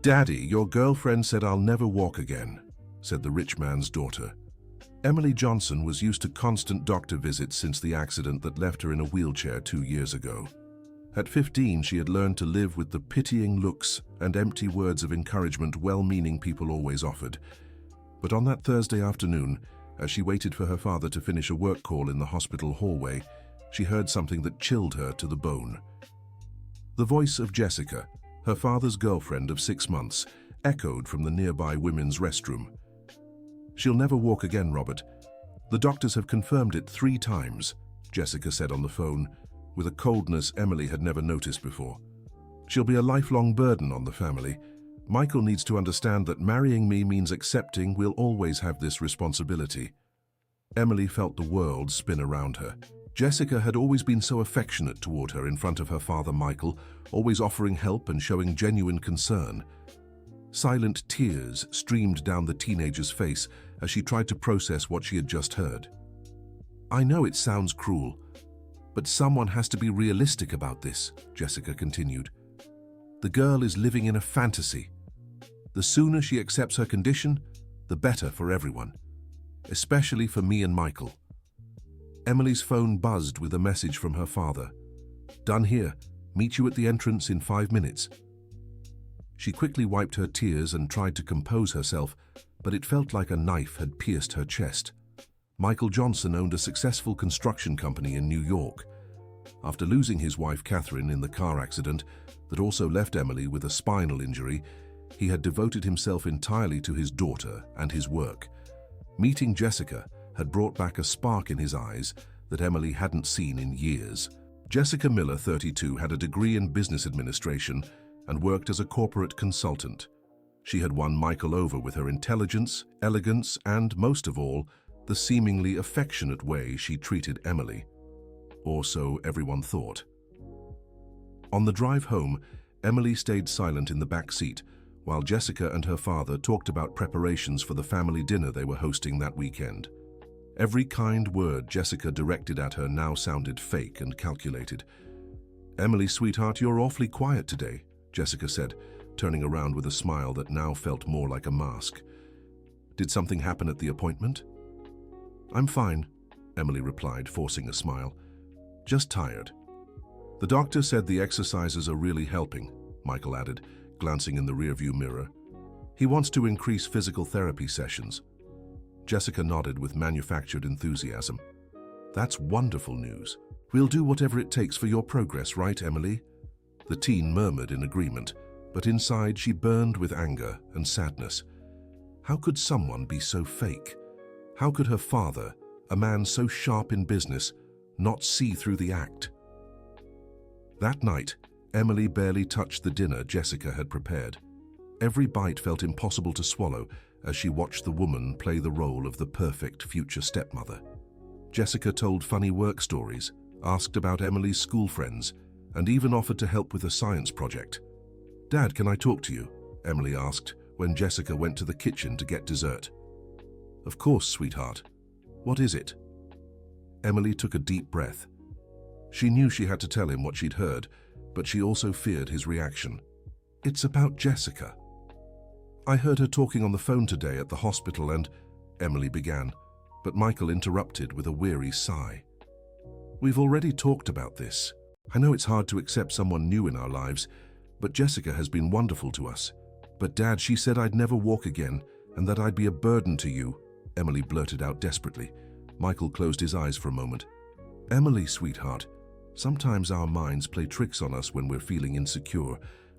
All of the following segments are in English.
"Daddy, your girlfriend said I'll never walk again," said the rich man's daughter. Emily Johnson was used to constant doctor visits since the accident that left her in a wheelchair 2 years ago. At 15, she had learned to live with the pitying looks and empty words of encouragement well-meaning people always offered. But on that Thursday afternoon, as she waited for her father to finish a work call in the hospital hallway, she heard something that chilled her to the bone. The voice of Jessica, her father's girlfriend of 6 months, echoed from the nearby women's restroom. "She'll never walk again, Robert. The doctors have confirmed it 3 times, Jessica said on the phone, with a coldness Emily had never noticed before. "She'll be a lifelong burden on the family. Michael needs to understand that marrying me means accepting we'll always have this responsibility." Emily felt the world spin around her. Jessica had always been so affectionate toward her in front of her father Michael, always offering help and showing genuine concern. Silent tears streamed down the teenager's face as she tried to process what she had just heard. "I know it sounds cruel, but someone has to be realistic about this," Jessica continued. "The girl is living in a fantasy. The sooner she accepts her condition, the better for everyone, especially for me and Michael." Emily's phone buzzed with a message from her father. "Done here. Meet you at the entrance in 5 minutes." She quickly wiped her tears and tried to compose herself, but it felt like a knife had pierced her chest. Michael Johnson owned a successful construction company in New York. After losing his wife Catherine in the car accident that also left Emily with a spinal injury, he had devoted himself entirely to his daughter and his work. Meeting Jessica had brought back a spark in his eyes that Emily hadn't seen in years. Jessica Miller, 32, had a degree in business administration and worked as a corporate consultant. She had won Michael over with her intelligence, elegance, and, most of all, the seemingly affectionate way she treated Emily. Or so everyone thought. On the drive home, Emily stayed silent in the back seat while Jessica and her father talked about preparations for the family dinner they were hosting that weekend. Every kind word Jessica directed at her now sounded fake and calculated. "Emily, sweetheart, you're awfully quiet today," Jessica said, turning around with a smile that now felt more like a mask. "Did something happen at the appointment?" "I'm fine," Emily replied, forcing a smile. "Just tired." "The doctor said the exercises are really helping," Michael added, glancing in the rearview mirror. "He wants to increase physical therapy sessions." Jessica nodded with manufactured enthusiasm. "That's wonderful news. We'll do whatever it takes for your progress, right, Emily?" The teen murmured in agreement, but inside she burned with anger and sadness. How could someone be so fake? How could her father, a man so sharp in business, not see through the act? That night, Emily barely touched the dinner Jessica had prepared. Every bite felt impossible to swallow as she watched the woman play the role of the perfect future stepmother. Jessica told funny work stories, asked about Emily's school friends, and even offered to help with a science project. "Dad, can I talk to you?" Emily asked when Jessica went to the kitchen to get dessert. "Of course, sweetheart. What is it?" Emily took a deep breath. She knew she had to tell him what she'd heard, but she also feared his reaction. "It's about Jessica. I heard her talking on the phone today at the hospital and—" Emily began, but Michael interrupted with a weary sigh. "We've already talked about this. I know it's hard to accept someone new in our lives, but Jessica has been wonderful to us. But Dad, she said I'd never walk again and that I'd be a burden to you," Emily blurted out desperately. Michael closed his eyes for a moment. "Emily, sweetheart, sometimes our minds play tricks on us when we're feeling insecure.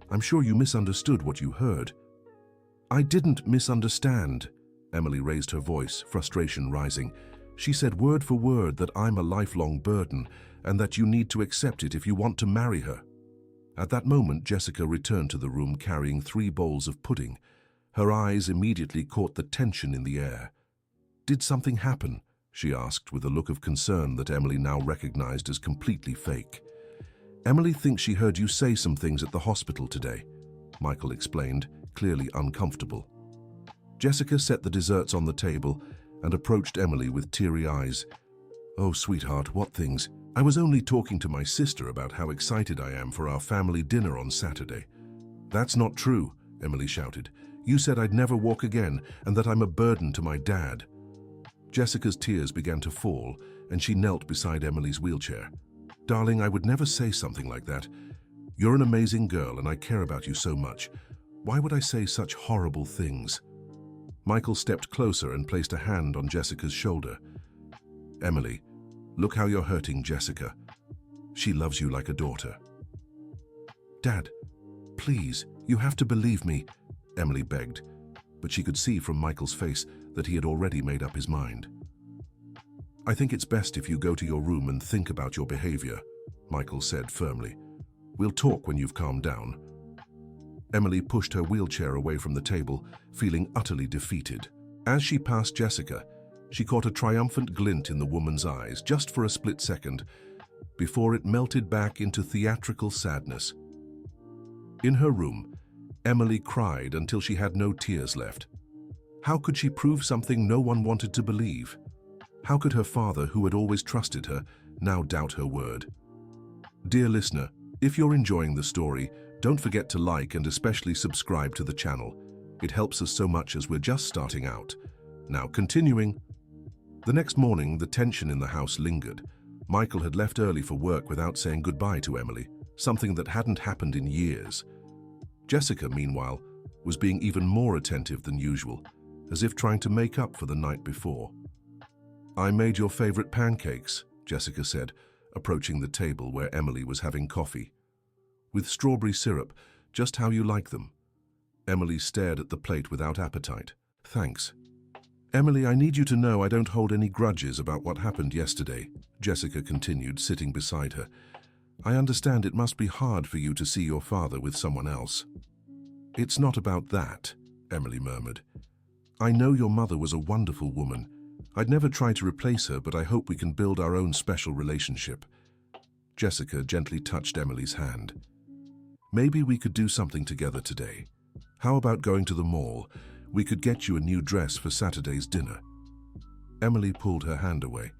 I'm sure you misunderstood what you heard." "I didn't misunderstand." Emily raised her voice, frustration rising. "She said word for word that I'm a lifelong burden and that you need to accept it if you want to marry her." At that moment, Jessica returned to the room carrying 3 bowls of pudding. Her eyes immediately caught the tension in the air. "Did something happen?" she asked with a look of concern that Emily now recognized as completely fake. "Emily thinks she heard you say some things at the hospital today," Michael explained, clearly uncomfortable. Jessica set the desserts on the table and approached Emily with teary eyes. "Oh, sweetheart, what things? I was only talking to my sister about how excited I am for our family dinner on Saturday." "That's not true," Emily shouted. "You said I'd never walk again and that I'm a burden to my dad." Jessica's tears began to fall and she knelt beside Emily's wheelchair. "Darling, I would never say something like that. You're an amazing girl and I care about you so much. Why would I say such horrible things?" Michael stepped closer and placed a hand on Jessica's shoulder. "Emily, look how you're hurting Jessica. She loves you like a daughter." "Dad, please, you have to believe me," Emily begged, but she could see from Michael's face that he had already made up his mind. "I think it's best if you go to your room and think about your behavior," Michael said firmly. "We'll talk when you've calmed down." Emily pushed her wheelchair away from the table, feeling utterly defeated. As she passed Jessica, she caught a triumphant glint in the woman's eyes just for a split second, before it melted back into theatrical sadness. In her room, Emily cried until she had no tears left. How could she prove something no one wanted to believe? How could her father, who had always trusted her, now doubt her word? Dear listener, if you're enjoying the story, don't forget to like and especially subscribe to the channel. It helps us so much as we're just starting out. Now continuing. The next morning, the tension in the house lingered. Michael had left early for work without saying goodbye to Emily, something that hadn't happened in years. Jessica, meanwhile, was being even more attentive than usual, as if trying to make up for the night before. "I made your favorite pancakes," Jessica said, approaching the table where Emily was having coffee. "With strawberry syrup, just how you like them." Emily stared at the plate without appetite. "Thanks." "Emily, I need you to know I don't hold any grudges about what happened yesterday," Jessica continued, sitting beside her. "I understand it must be hard for you to see your father with someone else." "It's not about that," Emily murmured. "I know your mother was a wonderful woman. I'd never try to replace her, but I hope we can build our own special relationship." Jessica gently touched Emily's hand. "Maybe we could do something together today. How about going to the mall? We could get you a new dress for Saturday's dinner." Emily pulled her hand away.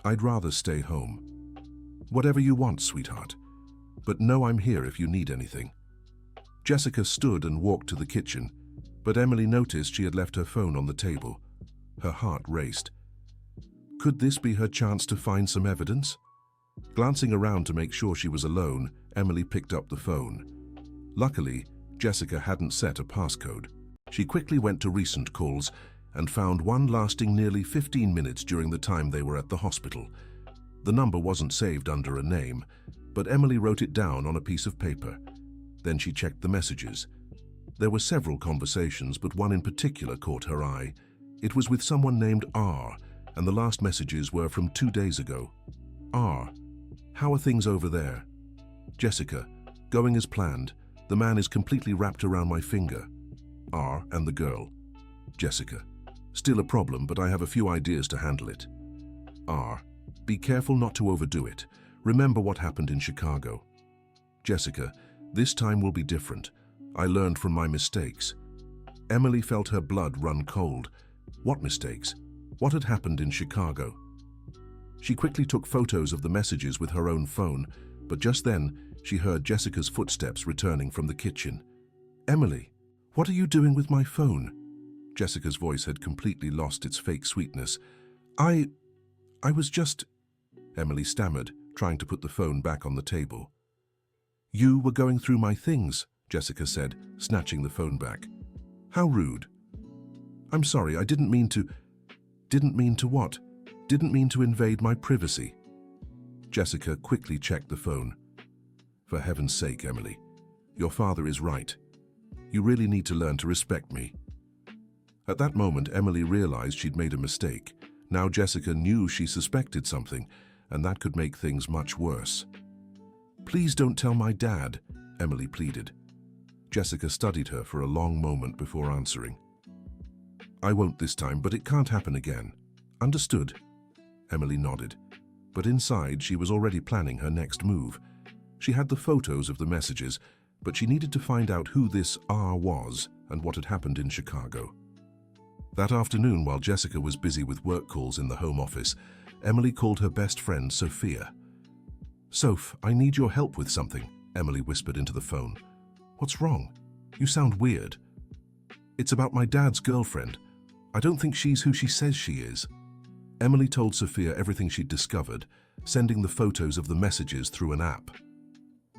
"I'd rather stay home." "Whatever you want, sweetheart. But know I'm here if you need anything." Jessica stood and walked to the kitchen, but Emily noticed she had left her phone on the table. Her heart raced. Could this be her chance to find some evidence? Glancing around to make sure she was alone, Emily picked up the phone. Luckily, Jessica hadn't set a passcode. She quickly went to recent calls and found one lasting nearly 15 minutes during the time they were at the hospital. The number wasn't saved under a name, but Emily wrote it down on a piece of paper. Then she checked the messages. There were several conversations, but one in particular caught her eye. It was with someone named R, and the last messages were from 2 days ago. "R, how are things over there?" "Jessica, going as planned. The man is completely wrapped around my finger." R and the girl. "Jessica, still a problem, but I have a few ideas to handle it." R, be careful not to overdo it. Remember what happened in Chicago. "Jessica, this time will be different. I learned from my mistakes." Emily felt her blood run cold. What mistakes? What had happened in Chicago? She quickly took photos of the messages with her own phone, but just then she heard Jessica's footsteps returning from the kitchen. "Emily, what are you doing with my phone?" Jessica's voice had completely lost its fake sweetness. I was just..." Emily stammered, trying to put the phone back on the table. "You were going through my things," Jessica said, snatching the phone back. "How rude." "I'm sorry, I didn't mean to..." "Didn't mean to what?" "Didn't mean to invade my privacy." Jessica quickly checked the phone. "For heaven's sake, Emily, your father is right. You really need to learn to respect me." At that moment, Emily realized she'd made a mistake. Now Jessica knew she suspected something, and that could make things much worse. "Please don't tell my dad," Emily pleaded. Jessica studied her for a long moment before answering. "I won't this time, but it can't happen again." "Understood." Emily nodded, but inside she was already planning her next move. She had the photos of the messages, but she needed to find out who this R was and what had happened in Chicago. That afternoon, while Jessica was busy with work calls in the home office, Emily called her best friend, Sophia. "Soph, I need your help with something," Emily whispered into the phone. "What's wrong?" You sound weird. It's about my dad's girlfriend. I don't think she's who she says she is. Emily told Sophia everything she'd discovered, sending the photos of the messages through an app.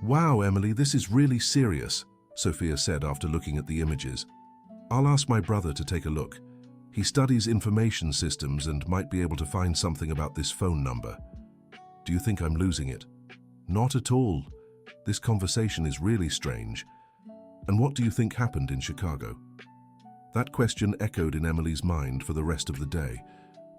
Wow, Emily, this is really serious, Sophia said after looking at the images. I'll ask my brother to take a look. He studies information systems and might be able to find something about this phone number. Do you think I'm losing it? Not at all. This conversation is really strange. And what do you think happened in Chicago? That question echoed in Emily's mind for the rest of the day.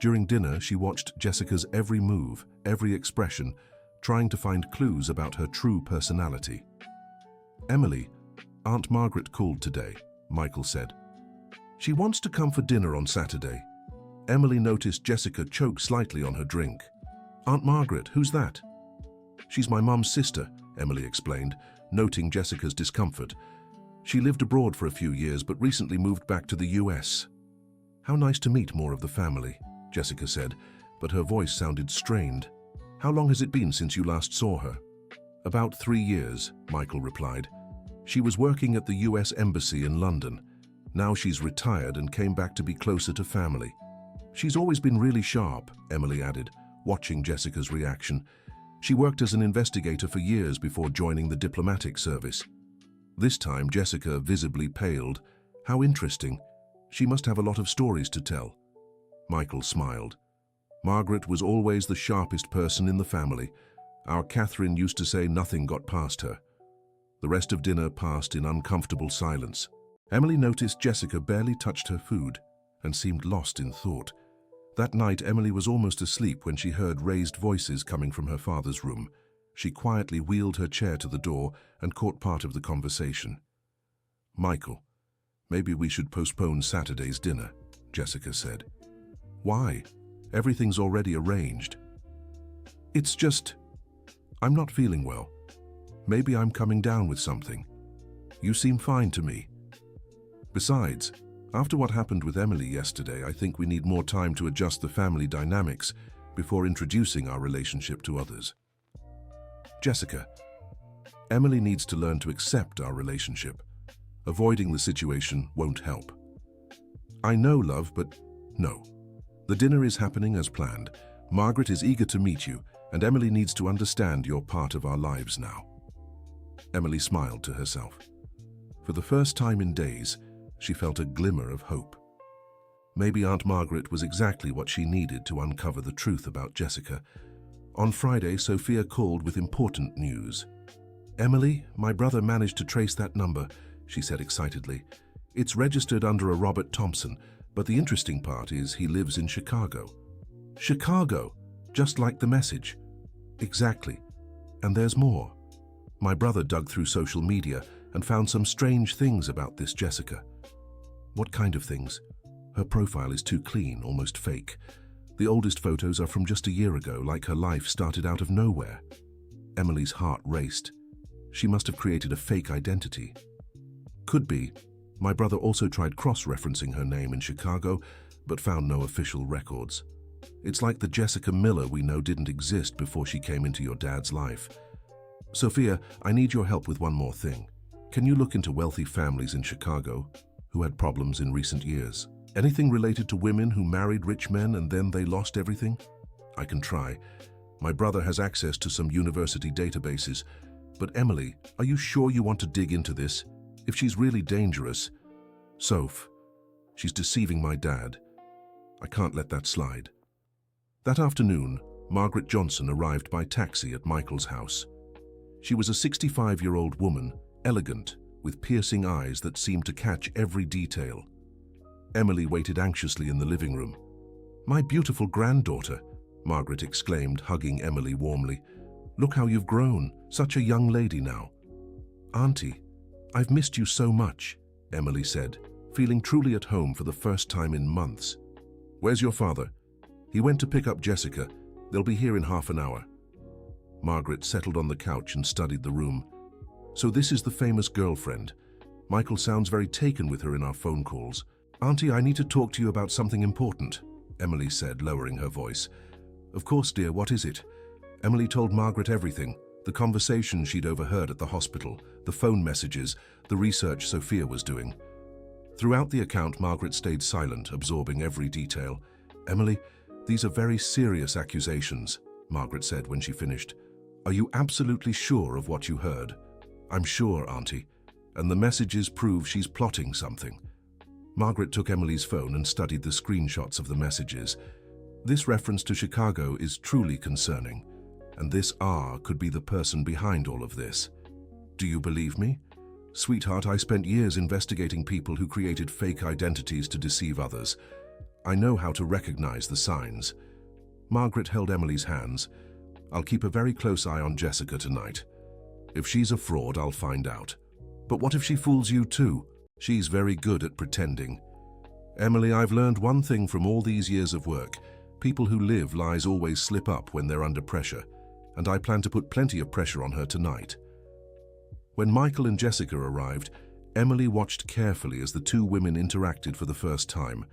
During dinner, she watched Jessica's every move, every expression, trying to find clues about her true personality. Emily, Aunt Margaret called today, Michael said. She wants to come for dinner on Saturday. Emily noticed Jessica choke slightly on her drink. Aunt Margaret, who's that? She's my mum's sister, Emily explained, noting Jessica's discomfort. She lived abroad for a few years but recently moved back to the US. How nice to meet more of the family, Jessica said, but her voice sounded strained. How long has it been since you last saw her? About 3 years, Michael replied. She was working at the US Embassy in London. Now she's retired and came back to be closer to family. She's always been really sharp, Emily added, watching Jessica's reaction. She worked as an investigator for years before joining the diplomatic service. This time, Jessica visibly paled. How interesting. She must have a lot of stories to tell. Michael smiled. Margaret was always the sharpest person in the family. Our Catherine used to say nothing got past her. The rest of dinner passed in uncomfortable silence. Emily noticed Jessica barely touched her food and seemed lost in thought. That night, Emily was almost asleep when she heard raised voices coming from her father's room. She quietly wheeled her chair to the door and caught part of the conversation. Michael, maybe we should postpone Saturday's dinner, Jessica said. Why? Everything's already arranged. It's just, I'm not feeling well. Maybe I'm coming down with something. You seem fine to me. Besides, after what happened with Emily yesterday, I think we need more time to adjust the family dynamics before introducing our relationship to others. Jessica, Emily needs to learn to accept our relationship. Avoiding the situation won't help. I know, love, but no. The dinner is happening as planned. Margaret is eager to meet you, and Emily needs to understand you're part of our lives now. Emily smiled to herself. For the first time in days, she felt a glimmer of hope. Maybe Aunt Margaret was exactly what she needed to uncover the truth about Jessica. On Friday, Sophia called with important news. Emily, my brother managed to trace that number, she said excitedly. It's registered under a Robert Thompson, but the interesting part is he lives in Chicago. Chicago, just like the message. Exactly. And there's more. My brother dug through social media and found some strange things about this Jessica. What kind of things? Her profile is too clean, almost fake. The oldest photos are from just a year ago, like her life started out of nowhere. Emily's heart raced. She must have created a fake identity. Could be. My brother also tried cross-referencing her name in Chicago, but found no official records. It's like the Jessica Miller we know didn't exist before she came into your dad's life. Sophia, I need your help with one more thing. Can you look into wealthy families in Chicago who had problems in recent years? Anything related to women who married rich men and then they lost everything? I can try. My brother has access to some university databases. But Emily, are you sure you want to dig into this? If she's really dangerous... Soph, she's deceiving my dad. I can't let that slide. That afternoon, Margaret Johnson arrived by taxi at Michael's house. She was a 65-year-old woman, elegant, with piercing eyes that seemed to catch every detail. Emily waited anxiously in the living room. My beautiful granddaughter, Margaret exclaimed, hugging Emily warmly. Look how you've grown, such a young lady now. Auntie, I've missed you so much, Emily said, feeling truly at home for the first time in months. Where's your father? He went to pick up Jessica. They'll be here in half an hour. Margaret settled on the couch and studied the room. So this is the famous girlfriend. Michael sounds very taken with her in our phone calls. Auntie, I need to talk to you about something important, Emily said, lowering her voice. Of course, dear, what is it? Emily told Margaret everything, The conversation she'd overheard at the hospital, the phone messages, the research Sophia was doing. Throughout the account, Margaret stayed silent, absorbing every detail. "Emily, these are very serious accusations," Margaret said when she finished. "Are you absolutely sure of what you heard?" "I'm sure, Auntie, and the messages prove she's plotting something." Margaret took Emily's phone and studied the screenshots of the messages. "This reference to Chicago is truly concerning, and this R could be the person behind all of this. Do you believe me? Sweetheart, I spent years investigating people who created fake identities to deceive others. I know how to recognize the signs." Margaret held Emily's hands. "I'll keep a very close eye on Jessica tonight. If she's a fraud, I'll find out. But what if she fools you too? She's very good at pretending. Emily, I've learned one thing from all these years of work. People who live lies always slip up when they're under pressure, and I plan to put plenty of pressure on her tonight." When Michael and Jessica arrived, Emily watched carefully as the two women interacted for the first time.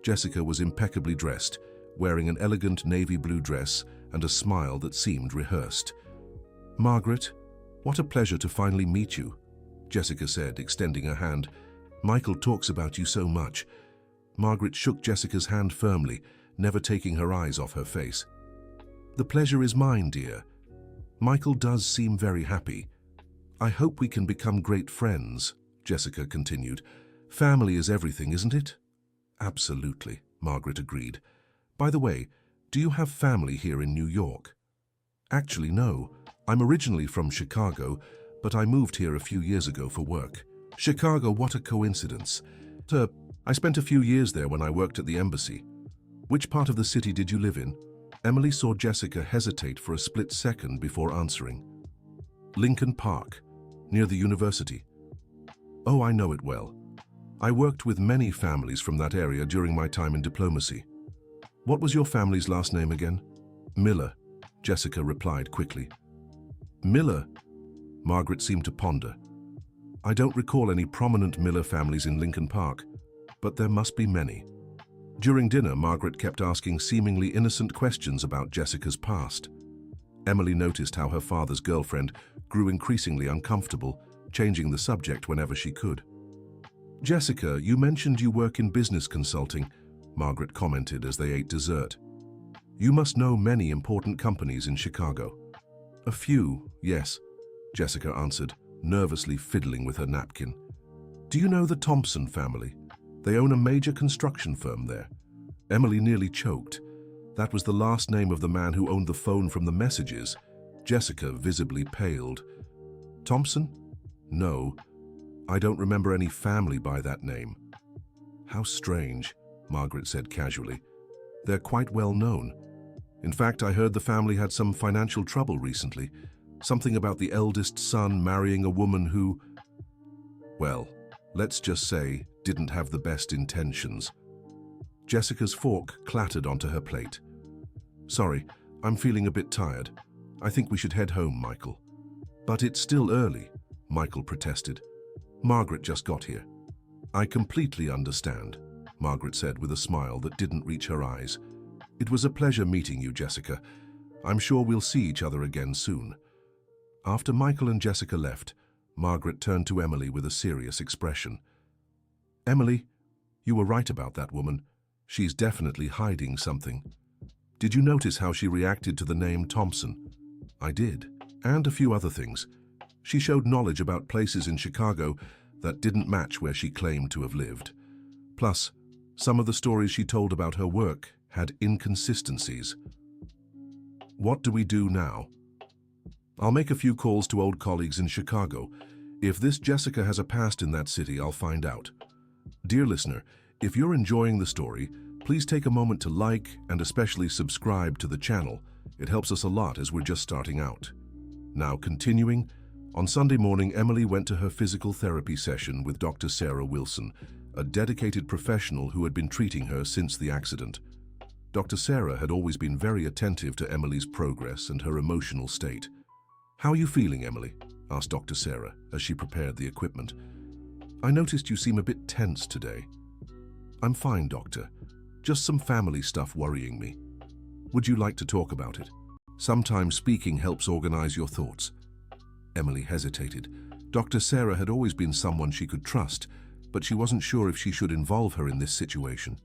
Jessica was impeccably dressed, wearing an elegant navy blue dress and a smile that seemed rehearsed. "Margaret, what a pleasure to finally meet you," Jessica said, extending her hand. "Michael talks about you so much." Margaret shook Jessica's hand firmly, never taking her eyes off her face. "The pleasure is mine, dear. Michael does seem very happy. I hope we can become great friends," Jessica continued. "Family is everything, isn't it?" "Absolutely," Margaret agreed. "By the way, do you have family here in New York?" "Actually, no. I'm originally from Chicago, but I moved here a few years ago for work." "Chicago, what a coincidence. I spent a few years there when I worked at the embassy. Which part of the city did you live in?" Emily saw Jessica hesitate for a split second before answering. "Lincoln Park, near the university." "Oh, I know it well. I worked with many families from that area during my time in diplomacy." "What was your family's last name again?" "Miller," Jessica replied quickly. "Miller?" Margaret seemed to ponder. "I don't recall any prominent Miller families in Lincoln Park, but there must be many." During dinner, Margaret kept asking seemingly innocent questions about Jessica's past. Emily noticed how her father's girlfriend grew increasingly uncomfortable, changing the subject whenever she could. "Jessica, you mentioned you work in business consulting," Margaret commented as they ate dessert. "You must know many important companies in Chicago." "A few, yes," Jessica answered, nervously fiddling with her napkin. "Do you know the Thompson family? They own a major construction firm there." Emily nearly choked. That was the last name of the man who owned the phone from the messages. Jessica visibly paled. "Thompson? No, I don't remember any family by that name." "How strange," Margaret said casually. "They're quite well known. In fact, I heard the family had some financial trouble recently. Something about the eldest son marrying a woman who, well, let's just say, didn't have the best intentions." Jessica's fork clattered onto her plate. "Sorry, I'm feeling a bit tired. I think we should head home, Michael." "But it's still early," Michael protested. "Margaret just got here." "I completely understand," Margaret said with a smile that didn't reach her eyes. "It was a pleasure meeting you, Jessica. I'm sure we'll see each other again soon." After Michael and Jessica left, Margaret turned to Emily with a serious expression. "Emily, you were right about that woman. She's definitely hiding something. Did you notice how she reacted to the name Thompson?" "I did, and a few other things. She showed knowledge about places in Chicago that didn't match where she claimed to have lived. Plus, some of the stories she told about her work had inconsistencies." "What do we do now?" "I'll make a few calls to old colleagues in Chicago. If this Jessica has a past in that city, I'll find out." Dear listener, if you're enjoying the story, please take a moment to like and especially subscribe to the channel. It helps us a lot as we're just starting out. Now continuing, on Sunday morning, Emily went to her physical therapy session with Dr. Sarah Wilson, a dedicated professional who had been treating her since the accident. Dr. Sarah had always been very attentive to Emily's progress and her emotional state. "How are you feeling, Emily?" asked Dr. Sarah as she prepared the equipment. "I noticed you seem a bit tense today." "I'm fine, doctor. Just some family stuff worrying me." "Would you like to talk about it?" Sometimes speaking helps organize your thoughts. Emily hesitated. Dr. Sarah had always been someone she could trust, but she wasn't sure if she should involve her in this situation.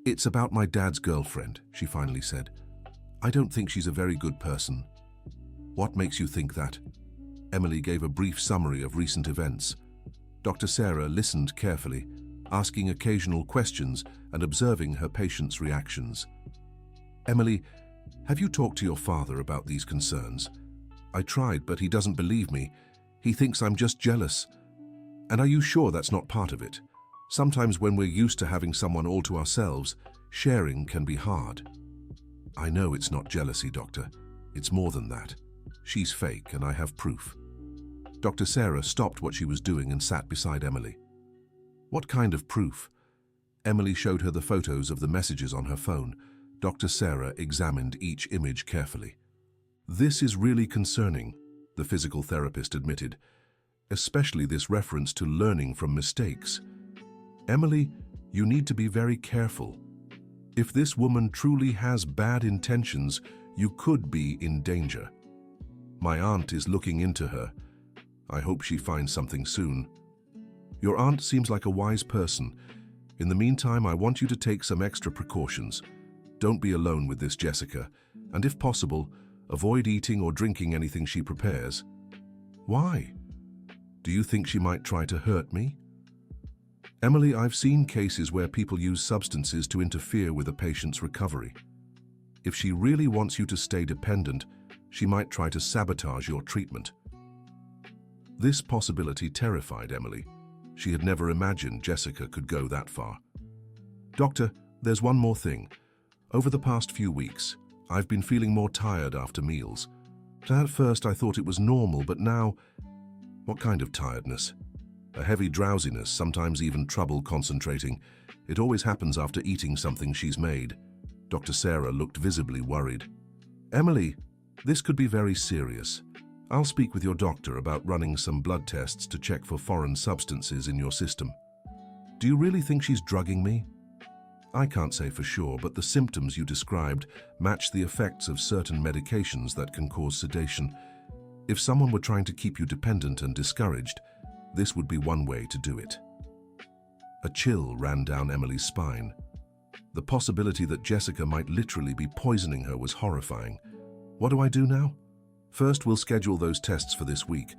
"It's about my dad's girlfriend," she finally said. "I don't think she's a very good person." "What makes you think that?" Emily gave a brief summary of recent events. Dr. Sarah listened carefully, asking occasional questions and observing her patient's reactions. "Emily, have you talked to your father about these concerns?" "I tried, but he doesn't believe me. He thinks I'm just jealous." "And are you sure that's not part of it? Sometimes when we're used to having someone all to ourselves, sharing can be hard." "I know it's not jealousy, doctor. It's more than that. She's fake, and I have proof." Dr. Sarah stopped what she was doing and sat beside Emily. "What kind of proof?" Emily showed her the photos of the messages on her phone. Dr. Sarah examined each image carefully. "This is really concerning," the physical therapist admitted, "especially this reference to learning from mistakes. Emily, you need to be very careful. If this woman truly has bad intentions, you could be in danger. My aunt is looking into her. I hope she finds something soon. Your aunt seems like a wise person. In the meantime, I want you to take some extra precautions. Don't be alone with this Jessica, and if possible, avoid eating or drinking anything she prepares." "Why? Do you think she might try to hurt me?" "Emily, I've seen cases where people use substances to interfere with a patient's recovery. If she really wants you to stay dependent, she might try to sabotage your treatment." This possibility terrified Emily. She had never imagined Jessica could go that far. "Doctor, there's one more thing. Over the past few weeks, I've been feeling more tired after meals. At first I thought it was normal, but now..." "What kind of tiredness?" "A heavy drowsiness, sometimes even trouble concentrating. It always happens after eating something she's made." Dr. Sarah looked visibly worried. "Emily, this could be very serious. I'll speak with your doctor about running some blood tests to check for foreign substances in your system." "Do you really think she's drugging me?" "I can't say for sure, but the symptoms you described match the effects of certain medications that can cause sedation. If someone were trying to keep you dependent and discouraged, this would be one way to do it." A chill ran down Emily's spine. The possibility that Jessica might literally be poisoning her was horrifying. "What do I do now?" "First, we'll schedule those tests for this week.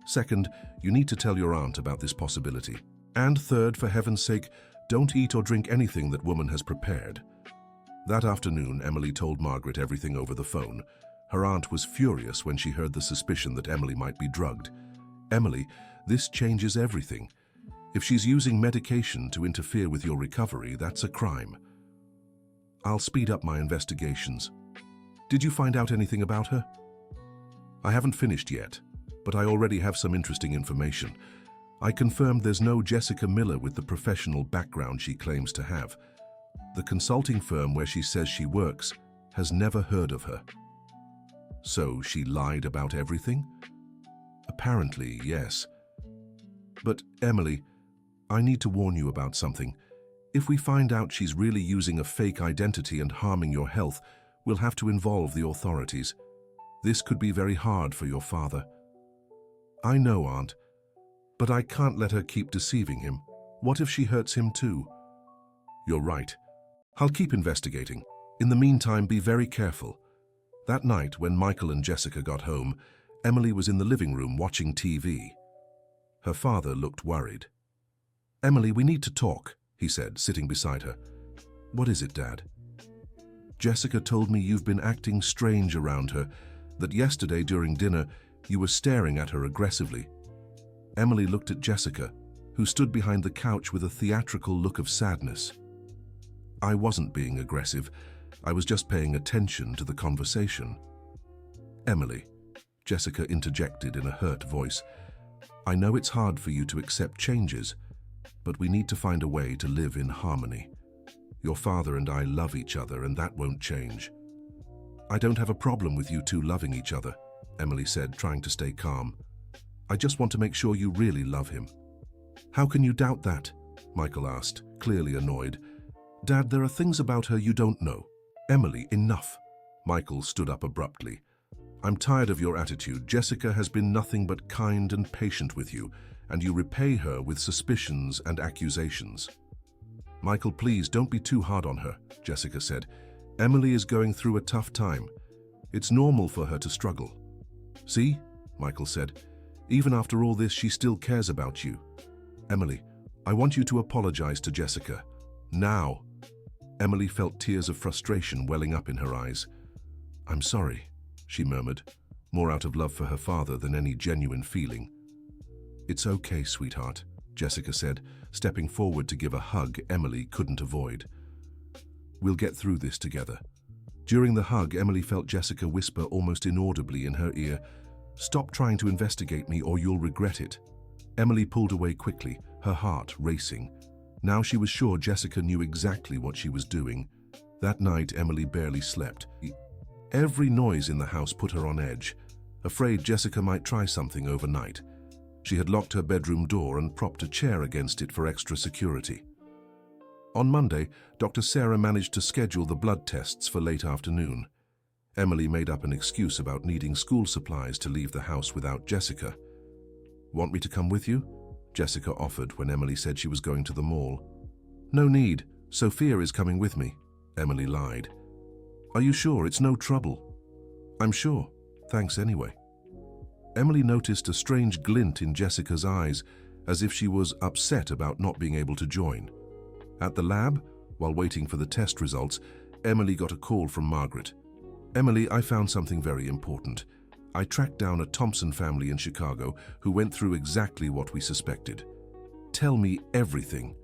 Second, you need to tell your aunt about this possibility. And third, for heaven's sake, don't eat or drink anything that woman has prepared." That afternoon, Emily told Margaret everything over the phone. Her aunt was furious when she heard the suspicion that Emily might be drugged. "Emily, this changes everything. If she's using medication to interfere with your recovery, that's a crime. I'll speed up my investigations." "Did you find out anything about her?" "I haven't finished yet, but I already have some interesting information. I confirmed there's no Jessica Miller with the professional background she claims to have. The consulting firm where she says she works has never heard of her." "So she lied about everything?" "Apparently, yes. But, Emily, I need to warn you about something. If we find out she's really using a fake identity and harming your health, we'll have to involve the authorities. This could be very hard for your father." "I know, Aunt, but I can't let her keep deceiving him. What if she hurts him too?" "You're right. I'll keep investigating. In the meantime, be very careful." That night, when Michael and Jessica got home, Emily was in the living room watching TV. Her father looked worried. "Emily, we need to talk," he said, sitting beside her. "What is it, Dad?" "Jessica told me you've been acting strange around her, that yesterday during dinner you were staring at her aggressively." Emily looked at Jessica, who stood behind the couch with a theatrical look of sadness. "I wasn't being aggressive. I was just paying attention to the conversation." "Emily," Jessica interjected in a hurt voice, "I know it's hard for you to accept changes, but we need to find a way to live in harmony. Your father and I love each other, and that won't change." "I don't have a problem with you two loving each other," Emily said, trying to stay calm. "I just want to make sure you really love him." "How can you doubt that?" Michael asked, clearly annoyed. "Dad, there are things about her you don't know." "Emily, enough. Michael stood up abruptly. I'm tired of your attitude. Jessica has been nothing but kind and patient with you, and you repay her with suspicions and accusations. Michael, please don't be too hard on her, Jessica said. Emily is going through a tough time. It's normal for her to struggle. See, Michael said, even after all this, she still cares about you. Emily, I want you to apologize to Jessica. Now. Emily felt tears of frustration welling up in her eyes. I'm sorry, she murmured, more out of love for her father than any genuine feeling. It's okay, sweetheart, Jessica said, stepping forward to give a hug Emily couldn't avoid. We'll get through this together. During the hug, Emily felt Jessica whisper almost inaudibly in her ear, "Stop trying to investigate me or you'll regret it." Emily pulled away quickly, her heart racing. Now she was sure Jessica knew exactly what she was doing. That night, Emily barely slept. Every noise in the house put her on edge, afraid Jessica might try something overnight. She had locked her bedroom door and propped a chair against it for extra security. On Monday, Dr. Sarah managed to schedule the blood tests for late afternoon. Emily made up an excuse about needing school supplies to leave the house without Jessica. Want me to come with you? Jessica offered when Emily said she was going to the mall. No need. Sophia is coming with me, Emily lied. Are you sure? It's no trouble. I'm sure. Thanks anyway. Emily noticed a strange glint in Jessica's eyes, as if she was upset about not being able to join. At the lab, while waiting for the test results, Emily got a call from Margaret. Emily, I found something very important. I tracked down a Thompson family in Chicago who went through exactly what we suspected. Tell me everything.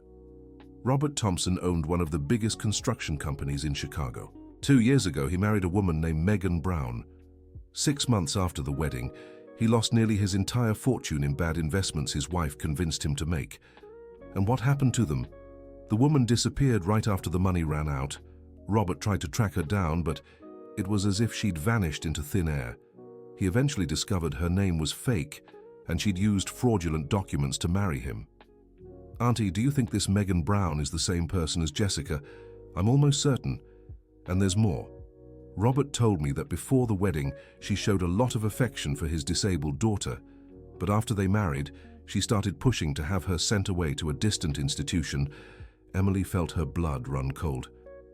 Robert Thompson owned one of the biggest construction companies in Chicago. 2 years ago, he married a woman named Megan Brown. 6 months after the wedding, he lost nearly his entire fortune in bad investments his wife convinced him to make. And what happened to them? The woman disappeared right after the money ran out. Robert tried to track her down, but it was as if she'd vanished into thin air. He eventually discovered her name was fake, and she'd used fraudulent documents to marry him. Auntie, do you think this Megan Brown is the same person as Jessica? I'm almost certain. And there's more. Robert told me that before the wedding, she showed a lot of affection for his disabled daughter, but after they married, she started pushing to have her sent away to a distant institution. Emily felt her blood run cold,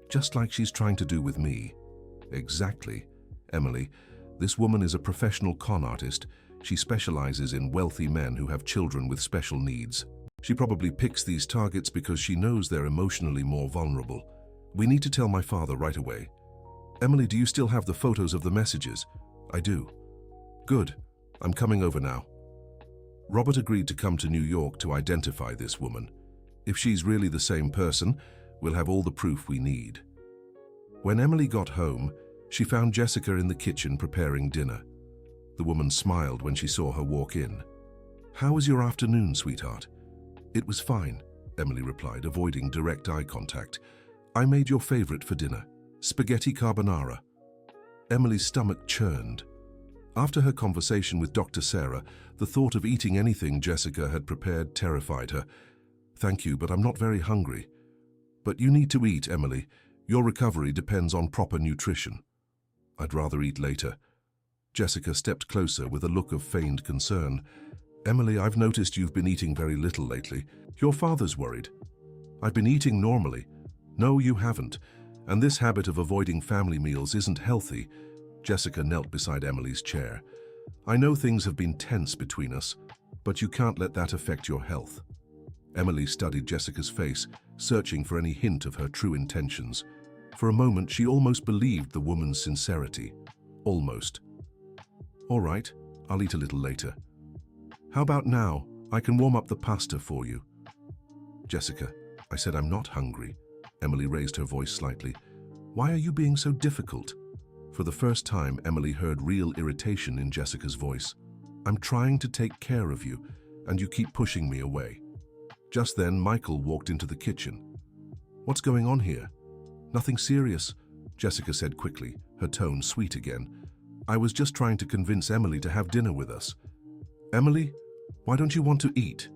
just like she's trying to do with me. Exactly. Emily, this woman is a professional con artist. She specializes in wealthy men who have children with special needs. She probably picks these targets because she knows they're emotionally more vulnerable. We need to tell my father right away. Emily, do you still have the photos of the messages? I do. Good. I'm coming over now. Robert agreed to come to New York to identify this woman. If she's really the same person, we'll have all the proof we need. When Emily got home, she found Jessica in the kitchen preparing dinner. The woman smiled when she saw her walk in. How was your afternoon, sweetheart? It was fine, Emily replied, avoiding direct eye contact. I made your favorite for dinner, spaghetti carbonara. Emily's stomach churned. After her conversation with Dr. Sarah, the thought of eating anything Jessica had prepared terrified her. Thank you, but I'm not very hungry. But you need to eat, Emily. Your recovery depends on proper nutrition. I'd rather eat later. Jessica stepped closer with a look of feigned concern. Emily, I've noticed you've been eating very little lately. Your father's worried. I've been eating normally. No, you haven't. And this habit of avoiding family meals isn't healthy. Jessica knelt beside Emily's chair. I know things have been tense between us, but you can't let that affect your health. Emily studied Jessica's face, searching for any hint of her true intentions. For a moment, she almost believed the woman's sincerity. Almost. All right, I'll eat a little later. How about now? I can warm up the pasta for you. Jessica, I said I'm not hungry. Emily raised her voice slightly. Why are you being so difficult? For the first time, Emily heard real irritation in Jessica's voice. I'm trying to take care of you, and you keep pushing me away. Just then, Michael walked into the kitchen. What's going on here? Nothing serious, Jessica said quickly, her tone sweet again. I was just trying to convince Emily to have dinner with us. Emily, why don't you want to eat?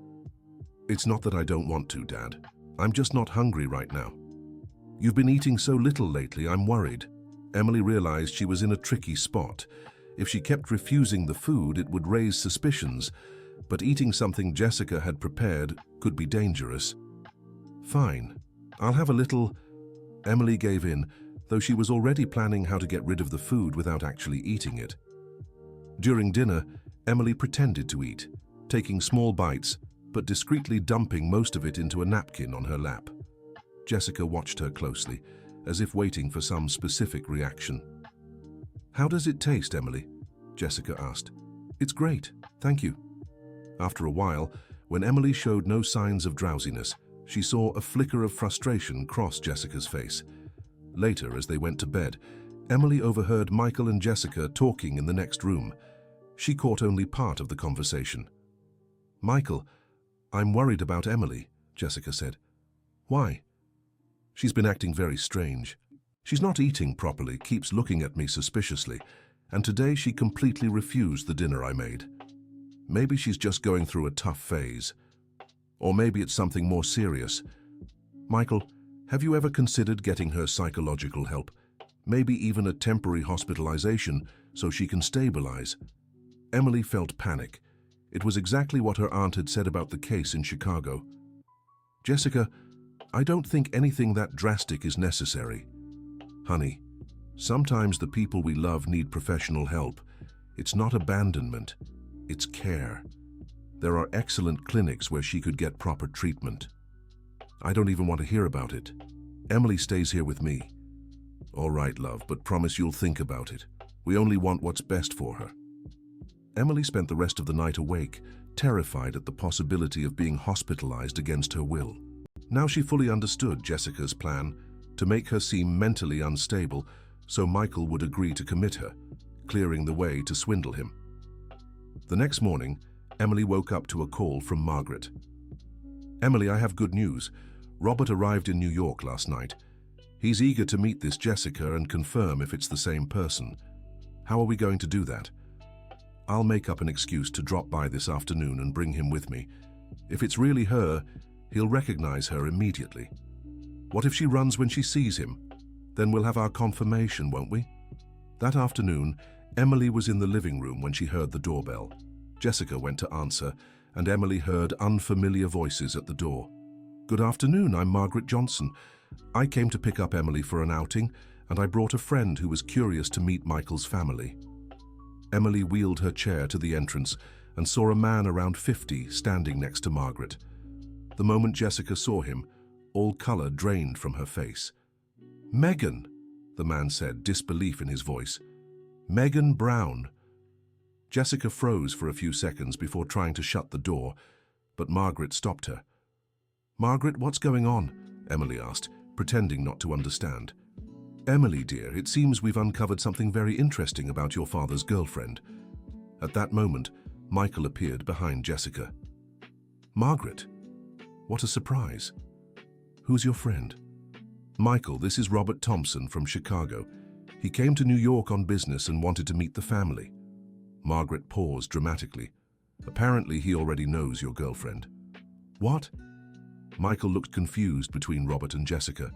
It's not that I don't want to, Dad. I'm just not hungry right now. You've been eating so little lately, I'm worried. Emily realized she was in a tricky spot. If she kept refusing the food, it would raise suspicions, but eating something Jessica had prepared could be dangerous. "Fine, I'll have a little..." Emily gave in, though she was already planning how to get rid of the food without actually eating it. During dinner, Emily pretended to eat, taking small bites, but discreetly dumping most of it into a napkin on her lap. Jessica watched her closely, as if waiting for some specific reaction. "How does it taste, Emily?" Jessica asked. "It's great, thank you." After a while, when Emily showed no signs of drowsiness, she saw a flicker of frustration cross Jessica's face. Later, as they went to bed, Emily overheard Michael and Jessica talking in the next room. She caught only part of the conversation. "Michael, I'm worried about Emily," Jessica said. "Why?" "She's been acting very strange. She's not eating properly, keeps looking at me suspiciously, and today she completely refused the dinner I made. Maybe she's just going through a tough phase. Or maybe it's something more serious. Michael, have you ever considered getting her psychological help? Maybe even a temporary hospitalization so she can stabilize?" Emily felt panic. It was exactly what her aunt had said about the case in Chicago. "Jessica, I don't think anything that drastic is necessary. Honey, sometimes the people we love need professional help. It's not abandonment, it's care. There are excellent clinics where she could get proper treatment." "I don't even want to hear about it. Emily stays here with me." "All right, love, but promise you'll think about it. We only want what's best for her." Emily spent the rest of the night awake, terrified at the possibility of being hospitalized against her will. Now she fully understood Jessica's plan to make her seem mentally unstable so Michael would agree to commit her, clearing the way to swindle him. The next morning, Emily woke up to a call from Margaret. "Emily, I have good news. Robert arrived in New York last night. He's eager to meet this Jessica and confirm if it's the same person. How are we going to do that?" "I'll make up an excuse to drop by this afternoon and bring him with me. If it's really her, he'll recognize her immediately." "What if she runs when she sees him? Then we'll have our confirmation, won't we?" That afternoon, Emily was in the living room when she heard the doorbell. Jessica went to answer, and Emily heard unfamiliar voices at the door. "Good afternoon, I'm Margaret Johnson. I came to pick up Emily for an outing, and I brought a friend who was curious to meet Michael's family." Emily wheeled her chair to the entrance and saw a man around 50 standing next to Margaret. The moment Jessica saw him, all color drained from her face. "Megan," the man said, disbelief in his voice. "Megan Brown." Jessica froze for a few seconds before trying to shut the door, but Margaret stopped her. "Margaret, what's going on?" Emily asked, pretending not to understand. "Emily, dear, it seems we've uncovered something very interesting about your father's girlfriend." At that moment, Michael appeared behind Jessica. "Margaret, what a surprise. Who's your friend?" "Michael, this is Robert Thompson from Chicago. He came to New York on business and wanted to meet the family." Margaret paused dramatically. "Apparently he already knows your girlfriend." "What?" Michael looked confused between Robert and Jessica.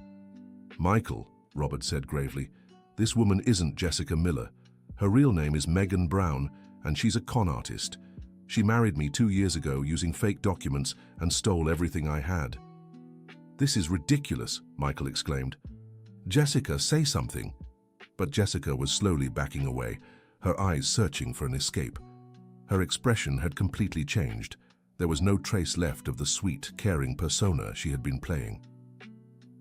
"Michael," Robert said gravely, "this woman isn't Jessica Miller. Her real name is Megan Brown, and she's a con artist. She married me 2 years ago using fake documents and stole everything I had." "This is ridiculous," Michael exclaimed. "Jessica, say something." But Jessica was slowly backing away, her eyes searching for an escape. Her expression had completely changed. There was no trace left of the sweet, caring persona she had been playing.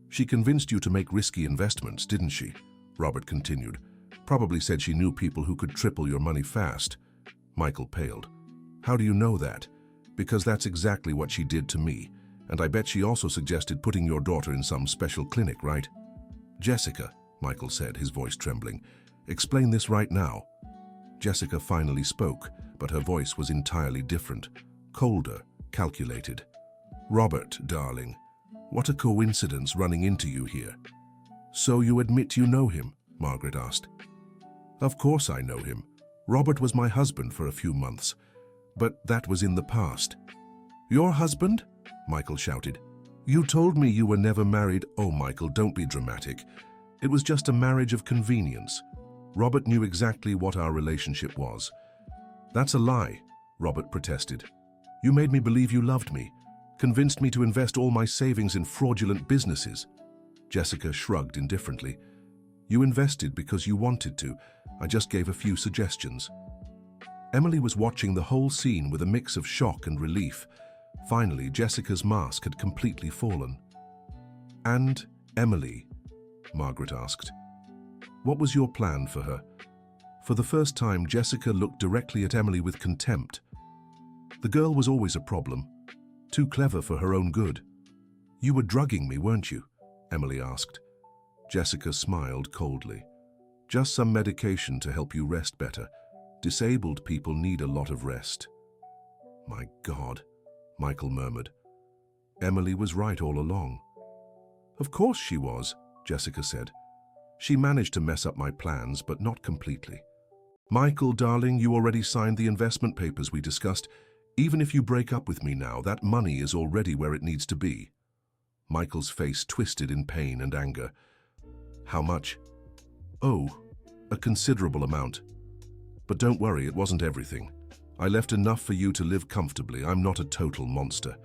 "She convinced you to make risky investments, didn't she?" Robert continued. "Probably said she knew people who could triple your money fast." Michael paled. "How do you know that?" "Because that's exactly what she did to me. And I bet she also suggested putting your daughter in some special clinic, right?" "Jessica," Michael said, his voice trembling, "explain this right now." Jessica finally spoke, but her voice was entirely different, colder, calculated. "Robert, darling, what a coincidence running into you here." "So you admit you know him?" Margaret asked. "Of course I know him. Robert was my husband for a few months, but that was in the past." "Your husband?" Michael shouted. "You told me you were never married." "Oh, Michael, don't be dramatic. It was just a marriage of convenience. Robert knew exactly what our relationship was. That's a lie, Robert protested. You made me believe you loved me, convinced me to invest all my savings in fraudulent businesses. Jessica shrugged indifferently. You invested because you wanted to. I just gave a few suggestions. Emily was watching the whole scene with a mix of shock and relief. Finally, Jessica's mask had completely fallen. And Emily? Margaret asked. What was your plan for her? For the first time, Jessica looked directly at Emily with contempt. The girl was always a problem, too clever for her own good. You were drugging me, weren't you? Emily asked. Jessica smiled coldly. Just some medication to help you rest better. Disabled people need a lot of rest. My God, Michael murmured. Emily was right all along. Of course she was, Jessica said. She managed to mess up my plans, but not completely. Michael, darling, you already signed the investment papers we discussed. Even if you break up with me now, that money is already where it needs to be. Michael's face twisted in pain and anger. How much? Oh, a considerable amount. But don't worry, it wasn't everything. I left enough for you to live comfortably. I'm not a total monster.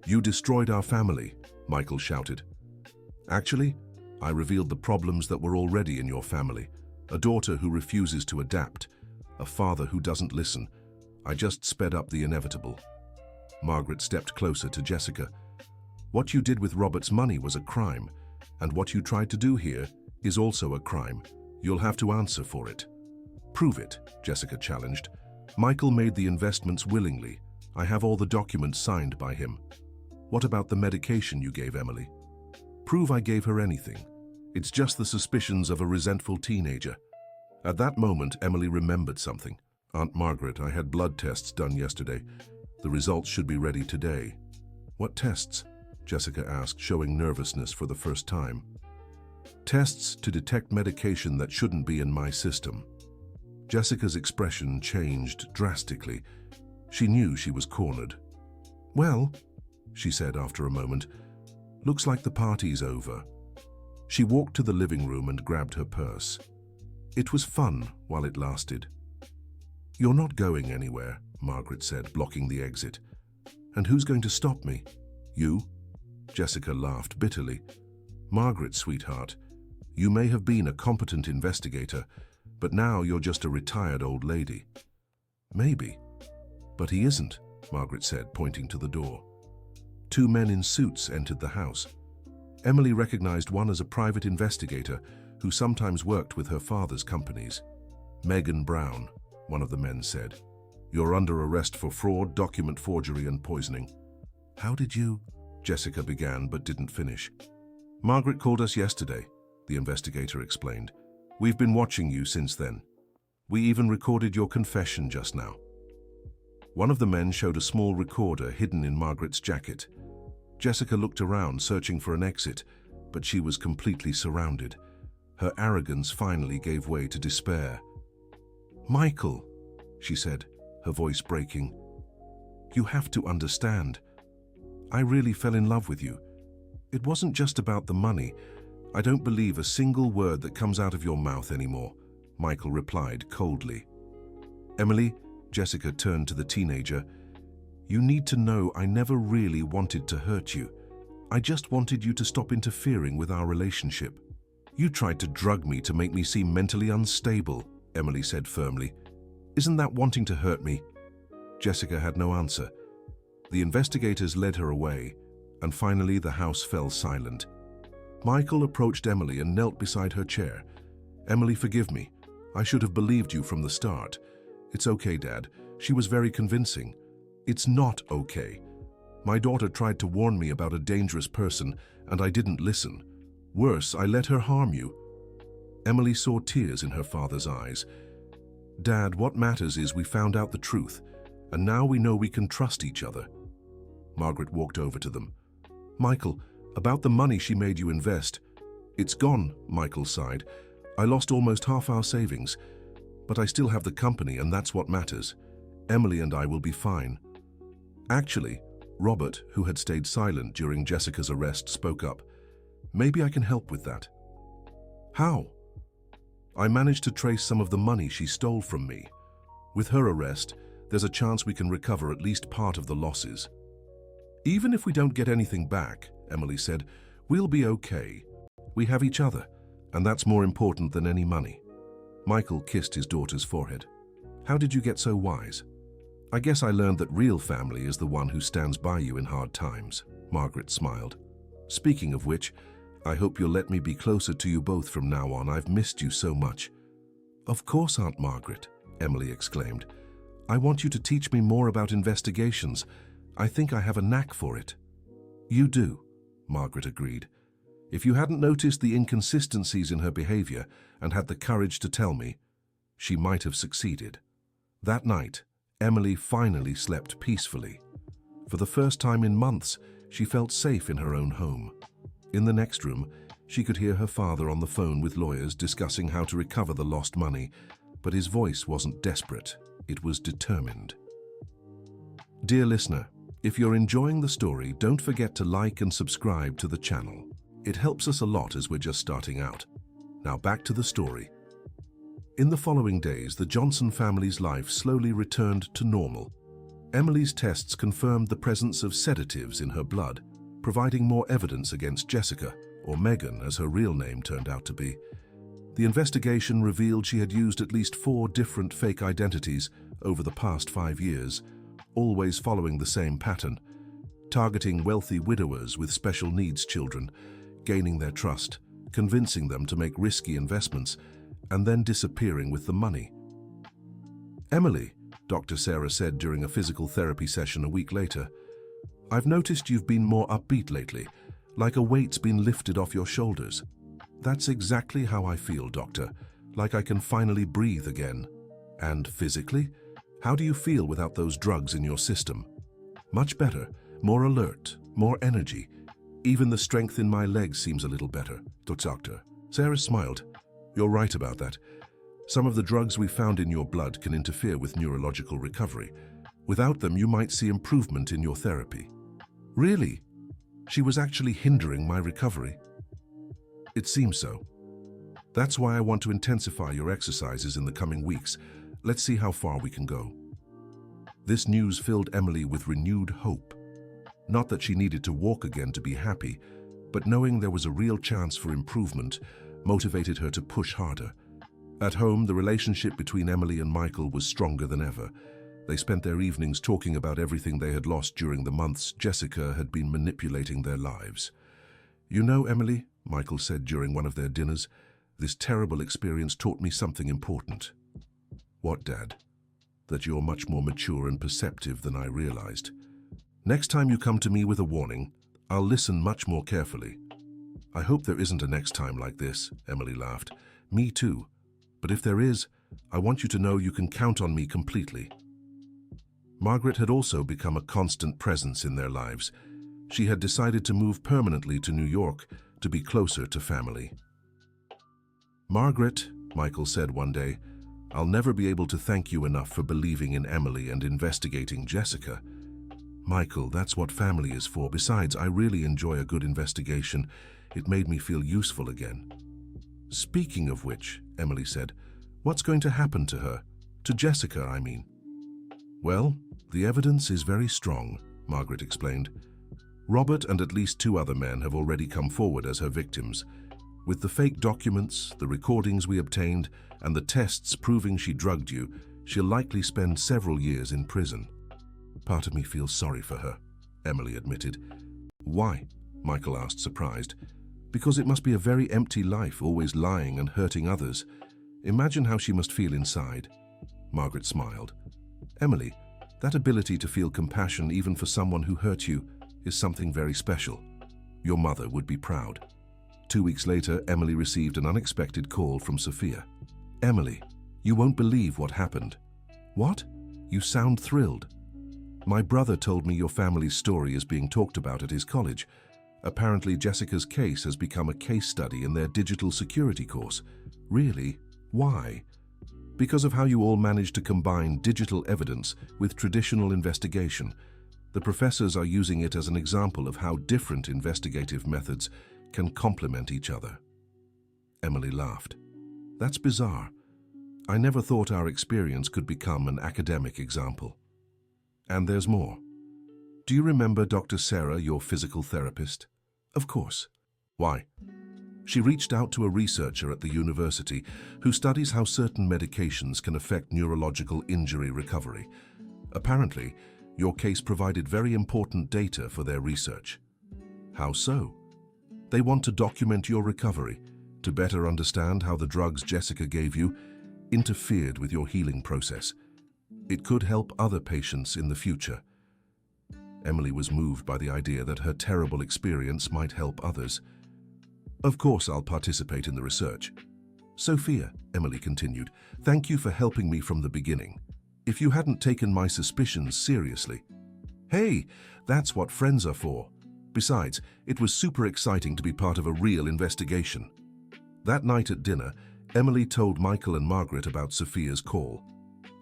You destroyed our family, Michael shouted. Actually, I revealed the problems that were already in your family. A daughter who refuses to adapt. A father who doesn't listen. I just sped up the inevitable. Margaret stepped closer to Jessica. What you did with Robert's money was a crime, and what you tried to do here is also a crime. You'll have to answer for it. Prove it, Jessica challenged. Michael made the investments willingly. I have all the documents signed by him. What about the medication you gave Emily? Prove I gave her anything. It's just the suspicions of a resentful teenager. At that moment, Emily remembered something. Aunt Margaret, I had blood tests done yesterday. The results should be ready today. What tests? Jessica asked, showing nervousness for the first time. Tests to detect medication that shouldn't be in my system. Jessica's expression changed drastically. She knew she was cornered. Well, she said after a moment, looks like the party's over. She walked to the living room and grabbed her purse. It was fun while it lasted. You're not going anywhere, Margaret said, blocking the exit. And who's going to stop me? You? Jessica laughed bitterly. Margaret, sweetheart, you may have been a competent investigator, but now you're just a retired old lady. Maybe. But he isn't, Margaret said, pointing to the door. Two men in suits entered the house. Emily recognized one as a private investigator who sometimes worked with her father's companies. Megan Brown, one of the men said. You're under arrest for fraud, document forgery, and poisoning. How did you? Jessica began but didn't finish. Margaret called us yesterday, the investigator explained. We've been watching you since then. We even recorded your confession just now. One of the men showed a small recorder hidden in Margaret's jacket. Jessica looked around, searching for an exit, but she was completely surrounded. Her arrogance finally gave way to despair. Michael, she said, her voice breaking. You have to understand. I really fell in love with you. It wasn't just about the money. I don't believe a single word that comes out of your mouth anymore, Michael replied coldly. Emily, Jessica turned to the teenager. You need to know I never really wanted to hurt you. I just wanted you to stop interfering with our relationship. You tried to drug me to make me seem mentally unstable, Emily said firmly. Isn't that wanting to hurt me? Jessica had no answer. The investigators led her away, and finally the house fell silent. Michael approached Emily and knelt beside her chair. Emily, forgive me. I should have believed you from the start. It's okay, Dad. She was very convincing. It's not okay. My daughter tried to warn me about a dangerous person, and I didn't listen. Worse, I let her harm you. Emily saw tears in her father's eyes. Dad, what matters is we found out the truth, and now we know we can trust each other. Margaret walked over to them. Michael, about the money she made you invest. It's gone, Michael sighed. I lost almost half our savings, but I still have the company, and that's what matters. Emily and I will be fine. Actually, Robert, who had stayed silent during Jessica's arrest, spoke up. Maybe I can help with that. How? I managed to trace some of the money she stole from me. With her arrest, there's a chance we can recover at least part of the losses. Even if we don't get anything back, Emily said, we'll be okay. We have each other, and that's more important than any money. Michael kissed his daughter's forehead. How did you get so wise? I guess I learned that real family is the one who stands by you in hard times. Margaret smiled. Speaking of which, I hope you'll let me be closer to you both from now on. I've missed you so much. Of course, Aunt Margaret, Emily exclaimed. I want you to teach me more about investigations. I think I have a knack for it. You do, Margaret agreed. If you hadn't noticed the inconsistencies in her behavior and had the courage to tell me, she might have succeeded. That night, Emily finally slept peacefully. For the first time in months, she felt safe in her own home. In the next room, she could hear her father on the phone with lawyers discussing how to recover the lost money, but his voice wasn't desperate, it was determined. Dear listener, if you're enjoying the story, don't forget to like and subscribe to the channel. It helps us a lot as we're just starting out. Now back to the story. In the following days, the Johnson family's life slowly returned to normal. Emily's tests confirmed the presence of sedatives in her blood, providing more evidence against Jessica, or Megan as her real name turned out to be. The investigation revealed she had used at least 4 different fake identities over the past 5 years, always following the same pattern, targeting wealthy widowers with special needs children, gaining their trust, convincing them to make risky investments, and then disappearing with the money. Emily, Dr. Sarah said during a physical therapy session a week later, I've noticed you've been more upbeat lately, like a weight's been lifted off your shoulders. That's exactly how I feel, Doctor, like I can finally breathe again. And physically? How do you feel without those drugs in your system? Much better, more alert, more energy. Even the strength in my legs seems a little better, Doctor. Sarah smiled. You're right about that. Some of the drugs we found in your blood can interfere with neurological recovery. Without them, you might see improvement in your therapy. Really? She was actually hindering my recovery? It seems so. That's why I want to intensify your exercises in the coming weeks. Let's see how far we can go. This news filled Emily with renewed hope. Not that she needed to walk again to be happy, but knowing there was a real chance for improvement motivated her to push harder. At home, the relationship between Emily and Michael was stronger than ever. They spent their evenings talking about everything they had lost during the months Jessica had been manipulating their lives. You know, Emily, Michael said during one of their dinners, this terrible experience taught me something important. What, Dad? That you're much more mature and perceptive than I realized. Next time you come to me with a warning, I'll listen much more carefully. I hope there isn't a next time like this, Emily laughed. Me too. But if there is, I want you to know you can count on me completely. Margaret had also become a constant presence in their lives. She had decided to move permanently to New York to be closer to family. Margaret, Michael said one day, I'll never be able to thank you enough for believing in Emily and investigating Jessica. Michael, that's what family is for. Besides, I really enjoy a good investigation. It made me feel useful again. Speaking of which, Emily said, what's going to happen to her? To Jessica, I mean. Well, the evidence is very strong, Margaret explained. Robert and at least 2 other men have already come forward as her victims. With the fake documents, the recordings we obtained, and the tests proving she drugged you, she'll likely spend several years in prison. Part of me feels sorry for her, Emily admitted. Why? Michael asked, surprised. Because it must be a very empty life, always lying and hurting others. Imagine how she must feel inside. Margaret smiled. Emily, that ability to feel compassion even for someone who hurt you is something very special. Your mother would be proud. 2 weeks later, Emily received an unexpected call from Sophia. Emily, you won't believe what happened. What? You sound thrilled. My brother told me your family's story is being talked about at his college. Apparently, Jessica's case has become a case study in their digital security course. Really? Why? Because of how you all managed to combine digital evidence with traditional investigation. The professors are using it as an example of how different investigative methods can complement each other. Emily laughed. That's bizarre. I never thought our experience could become an academic example. And there's more. Do you remember Dr. Sarah, your physical therapist? Of course. Why? She reached out to a researcher at the university who studies how certain medications can affect neurological injury recovery. Apparently, your case provided very important data for their research. How so? They want to document your recovery to better understand how the drugs Jessica gave you interfered with your healing process. It could help other patients in the future. Emily was moved by the idea that her terrible experience might help others. Of course, I'll participate in the research. Sophia, Emily continued, thank you for helping me from the beginning. If you hadn't taken my suspicions seriously. Hey, that's what friends are for. Besides, it was super exciting to be part of a real investigation. That night at dinner, Emily told Michael and Margaret about Sophia's call.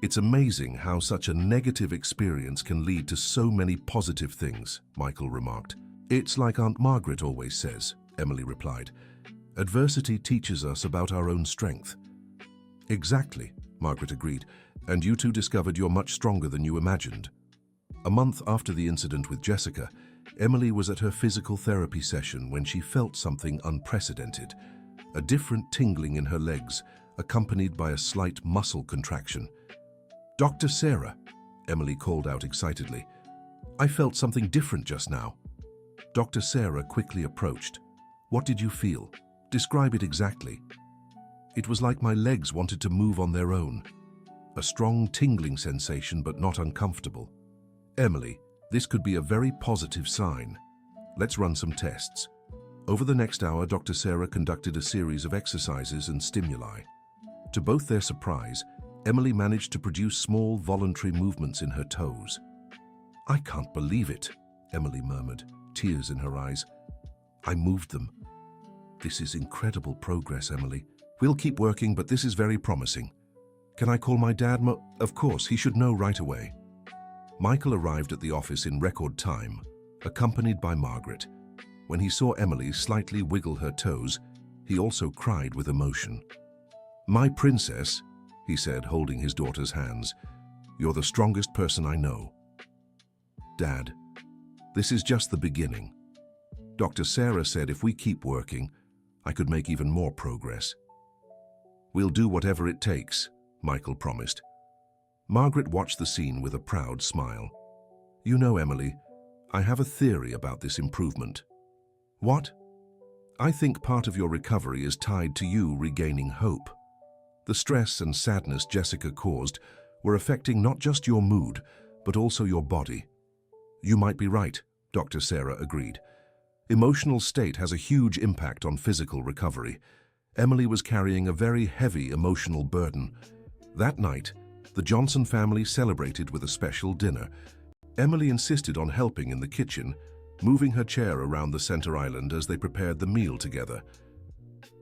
It's amazing how such a negative experience can lead to so many positive things, Michael remarked. It's like Aunt Margaret always says, Emily replied. Adversity teaches us about our own strength. Exactly, Margaret agreed, and you two discovered you're much stronger than you imagined. A month after the incident with Jessica, Emily was at her physical therapy session when she felt something unprecedented, a different tingling in her legs, accompanied by a slight muscle contraction. Dr. Sarah, Emily called out excitedly. I felt something different just now. Dr. Sarah quickly approached. What did you feel? Describe it exactly. It was like my legs wanted to move on their own. A strong tingling sensation, but not uncomfortable. Emily, this could be a very positive sign. Let's run some tests. Over the next hour, Dr. Sarah conducted a series of exercises and stimuli. To both their surprise, Emily managed to produce small voluntary movements in her toes. I can't believe it, Emily murmured, tears in her eyes. I moved them. This is incredible progress, Emily. We'll keep working, but this is very promising. Can I call my dad? Of course, he should know right away. Michael arrived at the office in record time, accompanied by Margaret. When he saw Emily slightly wiggle her toes, he also cried with emotion. My princess, he said, holding his daughter's hands, you're the strongest person I know. Dad, this is just the beginning. Dr. Sarah said if we keep working, I could make even more progress. We'll do whatever it takes, Michael promised. Margaret watched the scene with a proud smile. You know, Emily, I have a theory about this improvement. What? I think part of your recovery is tied to you regaining hope. The stress and sadness Jessica caused were affecting not just your mood, but also your body. You might be right, Dr. Sarah agreed. Emotional state has a huge impact on physical recovery. Emily was carrying a very heavy emotional burden. That night, the Johnson family celebrated with a special dinner. Emily insisted on helping in the kitchen, moving her chair around the center island as they prepared the meal together.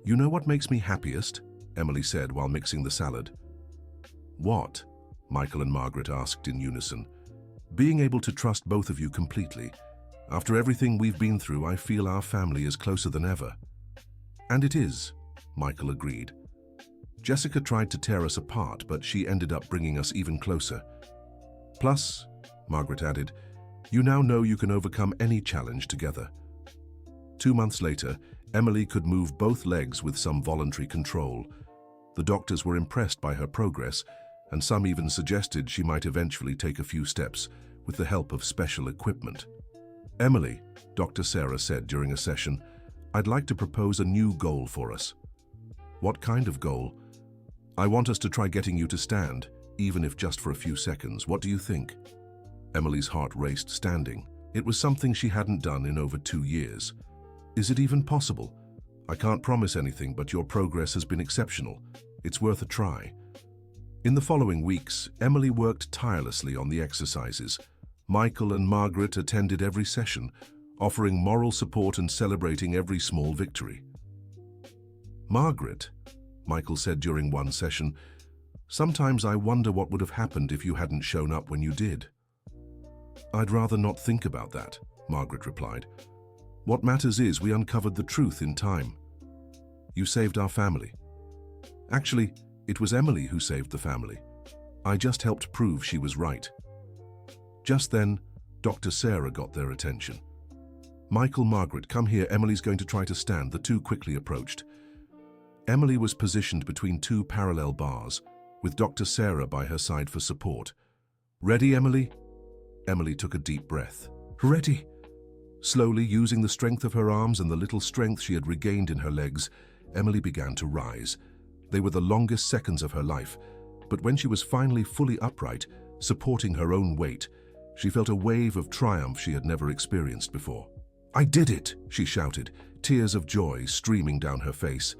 You know what makes me happiest? Emily said while mixing the salad. What? Michael and Margaret asked in unison. Being able to trust both of you completely. After everything we've been through, I feel our family is closer than ever. And it is, Michael agreed. Jessica tried to tear us apart, but she ended up bringing us even closer. Plus, Margaret added, you now know you can overcome any challenge together. 2 months later, Emily could move both legs with some voluntary control. The doctors were impressed by her progress, and some even suggested she might eventually take a few steps with the help of special equipment. Emily, Dr. Sarah said during a session, I'd like to propose a new goal for us. What kind of goal? I want us to try getting you to stand, even if just for a few seconds. What do you think? Emily's heart raced standing. It was something she hadn't done in over 2 years. Is it even possible? I can't promise anything, but your progress has been exceptional. It's worth a try. In the following weeks, Emily worked tirelessly on the exercises. Michael and Margaret attended every session, offering moral support and celebrating every small victory. Margaret, Michael said during one session, sometimes I wonder what would have happened if you hadn't shown up when you did. I'd rather not think about that, Margaret replied. What matters is we uncovered the truth in time. You saved our family. Actually, it was Emily who saved the family. I just helped prove she was right. Just then, Dr. Sarah got their attention. Michael, Margaret, come here. Emily's going to try to stand. The two quickly approached. Emily was positioned between two parallel bars, with Dr. Sarah by her side for support. Ready, Emily? Emily took a deep breath. Ready. Slowly, using the strength of her arms and the little strength she had regained in her legs, Emily began to rise. They were the longest seconds of her life, but when she was finally fully upright, supporting her own weight, she felt a wave of triumph she had never experienced before. I did it, she shouted, tears of joy streaming down her face.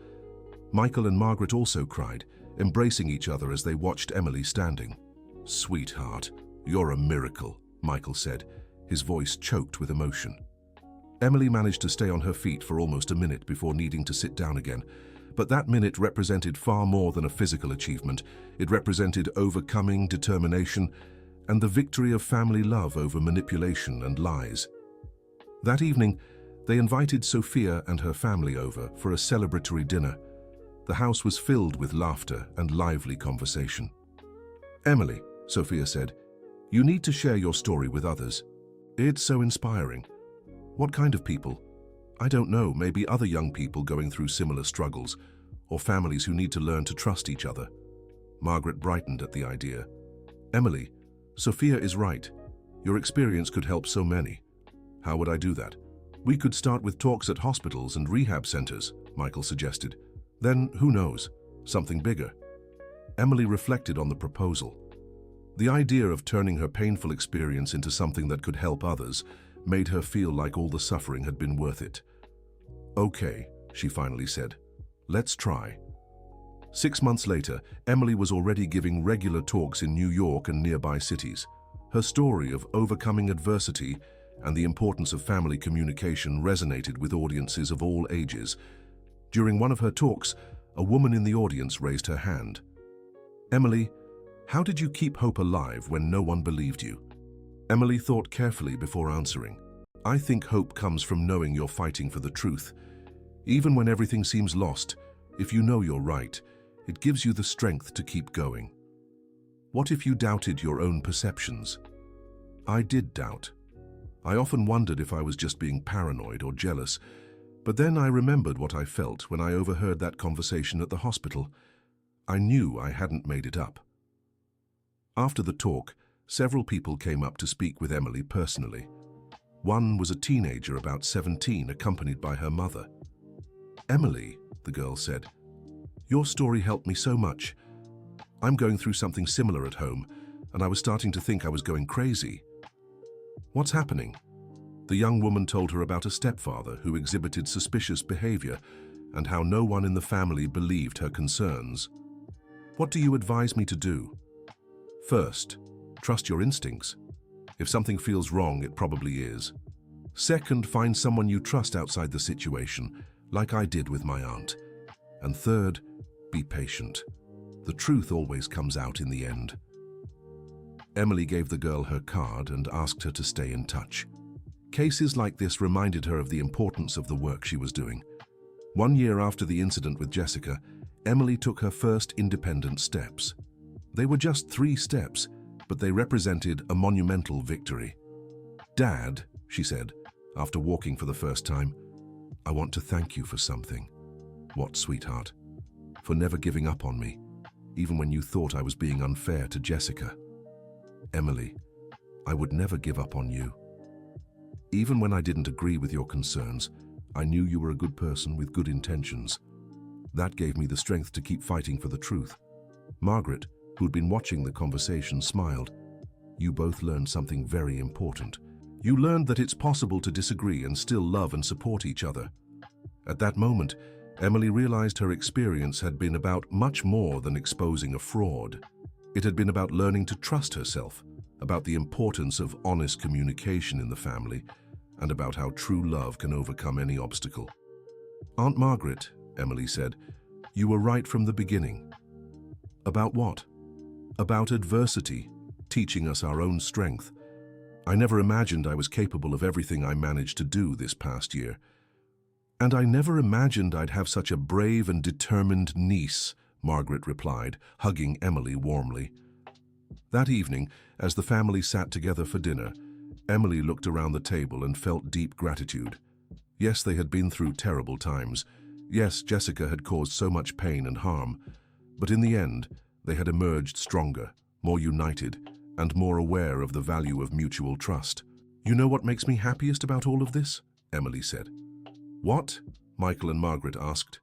Michael and Margaret also cried, embracing each other as they watched Emily standing. Sweetheart, you're a miracle, Michael said, his voice choked with emotion. Emily managed to stay on her feet for almost a minute before needing to sit down again, but that minute represented far more than a physical achievement. It represented overcoming, determination, and the victory of family love over manipulation and lies. That evening, they invited Sophia and her family over for a celebratory dinner. The house was filled with laughter and lively conversation. Emily, Sophia said, you need to share your story with others. It's so inspiring. What kind of people? I don't know, maybe other young people going through similar struggles, or families who need to learn to trust each other. Margaret brightened at the idea. Emily, Sophia is right. Your experience could help so many. How would I do that? We could start with talks at hospitals and rehab centers, Michael suggested. Then, who knows, something bigger. Emily reflected on the proposal. The idea of turning her painful experience into something that could help others made her feel like all the suffering had been worth it. Okay, she finally said. Let's try. 6 months later, Emily was already giving regular talks in New York and nearby cities. Her story of overcoming adversity and the importance of family communication resonated with audiences of all ages. During one of her talks, a woman in the audience raised her hand. Emily, how did you keep hope alive when no one believed you? Emily thought carefully before answering. I think hope comes from knowing you're fighting for the truth. Even when everything seems lost, if you know you're right, it gives you the strength to keep going. What if you doubted your own perceptions? I did doubt. I often wondered if I was just being paranoid or jealous, but then I remembered what I felt when I overheard that conversation at the hospital. I knew I hadn't made it up. After the talk, several people came up to speak with Emily personally. One was a teenager about 17, accompanied by her mother. Emily, the girl said, your story helped me so much. I'm going through something similar at home, and I was starting to think I was going crazy. What's happening? The young woman told her about a stepfather who exhibited suspicious behavior and how no one in the family believed her concerns. What do you advise me to do? First, trust your instincts. If something feels wrong, it probably is. Second, find someone you trust outside the situation, like I did with my aunt. And third, be patient. The truth always comes out in the end. Emily gave the girl her card and asked her to stay in touch. Cases like this reminded her of the importance of the work she was doing. 1 year after the incident with Jessica, Emily took her first independent steps. They were just 3 steps, but they represented a monumental victory. Dad, she said, after walking for the first time, I want to thank you for something. What, sweetheart? For never giving up on me, even when you thought I was being unfair to Jessica. Emily, I would never give up on you. Even when I didn't agree with your concerns, I knew you were a good person with good intentions. That gave me the strength to keep fighting for the truth. Margaret, who'd been watching the conversation, smiled. You both learned something very important. You learned that it's possible to disagree and still love and support each other. At that moment, Emily realized her experience had been about much more than exposing a fraud. It had been about learning to trust herself, about the importance of honest communication in the family, and about how true love can overcome any obstacle. Aunt Margaret, Emily said, you were right from the beginning. About what? About adversity, teaching us our own strength. I never imagined I was capable of everything I managed to do this past year. "And I never imagined I'd have such a brave and determined niece," Margaret replied, hugging Emily warmly. That evening, as the family sat together for dinner, Emily looked around the table and felt deep gratitude. Yes, they had been through terrible times. Yes, Jessica had caused so much pain and harm. But in the end, they had emerged stronger, more united, and more aware of the value of mutual trust. "You know what makes me happiest about all of this?" Emily said. "What?" Michael and Margaret asked.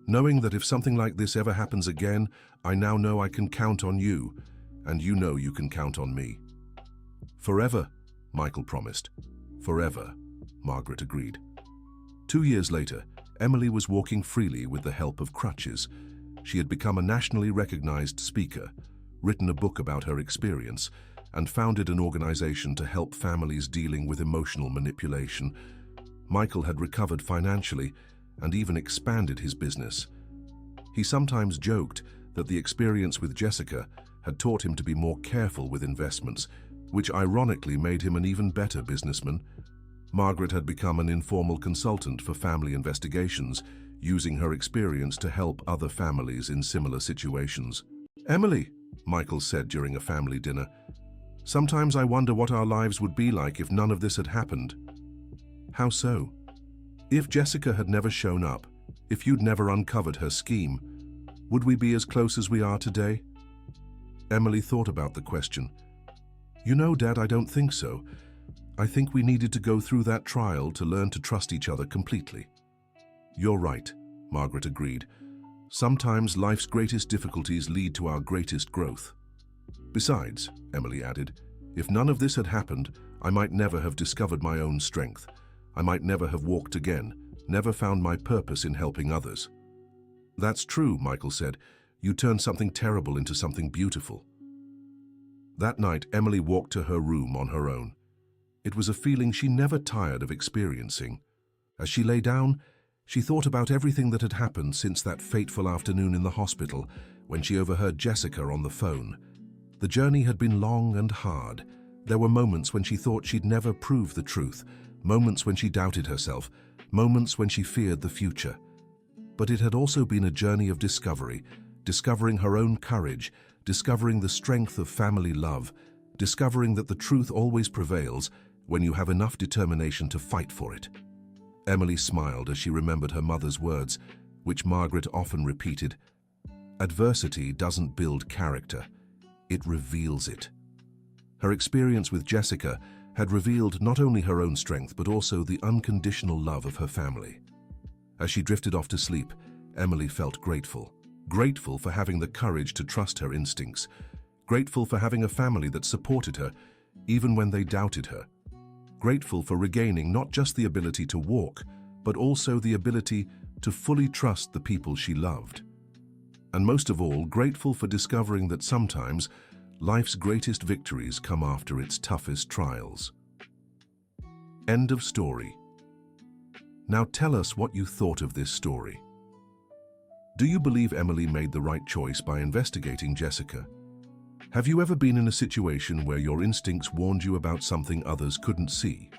"Knowing that if something like this ever happens again, I now know I can count on you, and you know you can count on me." "Forever," Michael promised. "Forever," Margaret agreed. 2 years later, Emily was walking freely with the help of crutches. She had become a nationally recognized speaker, written a book about her experience, and founded an organization to help families dealing with emotional manipulation. Michael had recovered financially and even expanded his business. He sometimes joked that the experience with Jessica had taught him to be more careful with investments, which ironically made him an even better businessman. Margaret had become an informal consultant for family investigations, using her experience to help other families in similar situations. "Emily," Michael said during a family dinner, "sometimes I wonder what our lives would be like if none of this had happened." "How so?" "If Jessica had never shown up, if you'd never uncovered her scheme, would we be as close as we are today?" Emily thought about the question. "You know, Dad, I don't think so. I think we needed to go through that trial to learn to trust each other completely." "You're right," Margaret agreed. "Sometimes life's greatest difficulties lead to our greatest growth." "Besides," Emily added, "if none of this had happened, I might never have discovered my own strength. I might never have walked again, never found my purpose in helping others." "That's true," Michael said. "You turned something terrible into something beautiful." That night, Emily walked to her room on her own. It was a feeling she never tired of experiencing. As she lay down, she thought about everything that had happened since that fateful afternoon in the hospital when she overheard Jessica on the phone. The journey had been long and hard. There were moments when she thought she'd never prove the truth, moments when she doubted herself, moments when she feared the future. But it had also been a journey of discovery, discovering her own courage, discovering the strength of family love, discovering that the truth always prevails when you have enough determination to fight for it. Emily smiled as she remembered her mother's words, which Margaret often repeated. "Adversity doesn't build character, it reveals it." Her experience with Jessica had revealed not only her own strength but also the unconditional love of her family. As she drifted off to sleep, Emily felt grateful. Grateful for having the courage to trust her instincts. Grateful for having a family that supported her, even when they doubted her. Grateful for regaining not just the ability to walk, but also the ability to fully trust the people she loved. And most of all, grateful for discovering that sometimes life's greatest victories come after its toughest trials. End of story. Now tell us what you thought of this story. Do you believe Emily made the right choice by investigating Jessica? Have you ever been in a situation where your instincts warned you about something others couldn't see?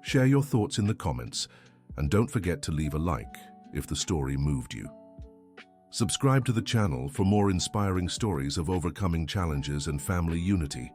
Share your thoughts in the comments, and don't forget to leave a like if the story moved you. Subscribe to the channel for more inspiring stories of overcoming challenges and family unity.